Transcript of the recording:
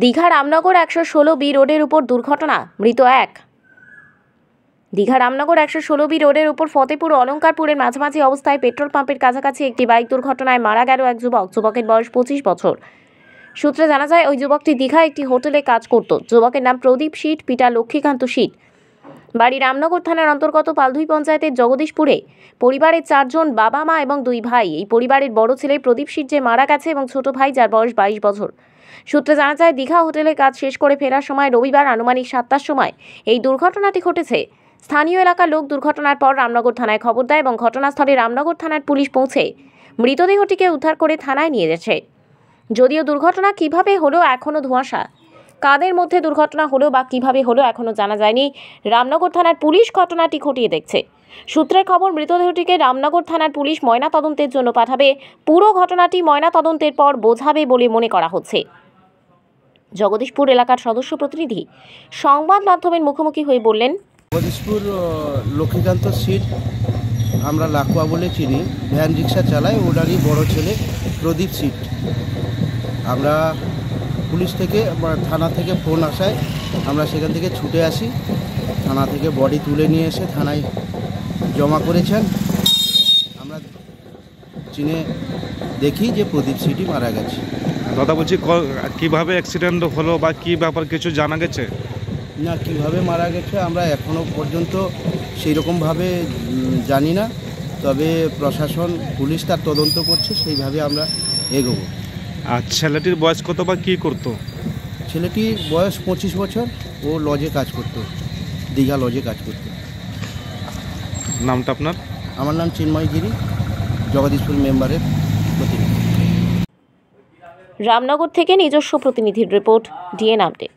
Digha Ramnagar 116B রোডের উপর দুর্ঘটনা, মৃত এক। দীঘা রামনগর 116B রোডের উপর ফতেপুর অলঙ্কারপুরের মাঝামাঝি অবস্থায় পেট্রোল পাম্পের কাছাকাছি একটি বাইক দুর্ঘটনায় মারা গেল এক যুবক। যুবকের বয়স 25 বছর। সূত্রে জানা যায়, ওই যুবকটি দীঘা একটি হোটেলে কাজ করত। যুবকের নাম প্রদীপ শীট, পিতা লক্ষ্মীকান্ত শীট। বাড়ি রামনগর থানার অন্তর্গত পালধুই পঞ্চায়েতের জগদীশপুরে। পরিবারের 4 জন, বাবা মা এবং 2 ভাই। এই পরিবারের বড় ছেলে প্রদীপ শীট যে মারা গেছে এবং ছোট ভাই যার বয়স 22 বছর। সূত্রে জানা যায়, দীঘা হোটেলে কাজ শেষ করে ফেরার সময় রবিবার আনুমানিক 7টার সময় এই দুর্ঘটনাটি ঘটেছে। স্থানীয় এলাকার লোক দুর্ঘটনার পর রামনগর থানায় খবর দেয় এবং ঘটনাস্থলে রামনগর থানার পুলিশ পৌঁছে মৃতদেহটিকে উদ্ধার করে থানায় নিয়ে গেছে। যদিও দুর্ঘটনা কিভাবে হলো এখনও ধোঁয়াশা। কাদের মধ্যে দুর্ঘটনা হলো বা কিভাবে হলো এখনও জানা যায়নি। রামনগর থানার পুলিশ ঘটনাটি খতিয়ে দেখছে। সূত্রের খবর, মৃতদেহটিকে রামনগর থানার পুলিশ ময়না তদন্তের জন্য পাঠাবে। পুরো ঘটনাটি ময়না তদন্তের পর বোঝাবে বলে মনে করা হচ্ছে। জগদীশপুর এলাকার সদস্য প্রতিনিধি সংবাদ মাধ্যমের মুখোমুখি হয়ে বললেন, জগদীশপুর লক্ষ্মীকান্ত শীট, আমরা লাকুয়া বলে চিনি, ভ্যান রিক্সা চালায়। ওনারই বড় ছেলে প্রদীপ শীট। আমরা পুলিশ থেকে থানা থেকে ফোন আসায় আমরা সেখান থেকে ছুটে আসি। থানা থেকে বডি তুলে নিয়ে এসে থানায় জমা করেছেন। আমরা চিনে দেখি যে প্রদীপ শীটই মারা গেছে। দাদা বলছি, কীভাবে অ্যাক্সিডেন্ট হলো বা কী ব্যাপার কিছু জানা গেছে? না, কিভাবে মারা গেছে আমরা এখনও পর্যন্ত সেই রকমভাবে জানি না। তবে প্রশাসন, পুলিশ তার তদন্ত করছে, সেইভাবে আমরা এগোবো। আর ছেলেটির বয়স কত বা কী করতো? ছেলেটির বয়স 25 বছর। ও লজে কাজ করতো, দীঘা লজে কাজ করতো। নামটা আপনার? আমার নাম চিন্ময় গিরি, জগদীশপুর মেম্বারের প্রতিনিধি। রামনগর থেকে নিজস্ব প্রতিনিধির রিপোর্ট, ডিএন আপডেট।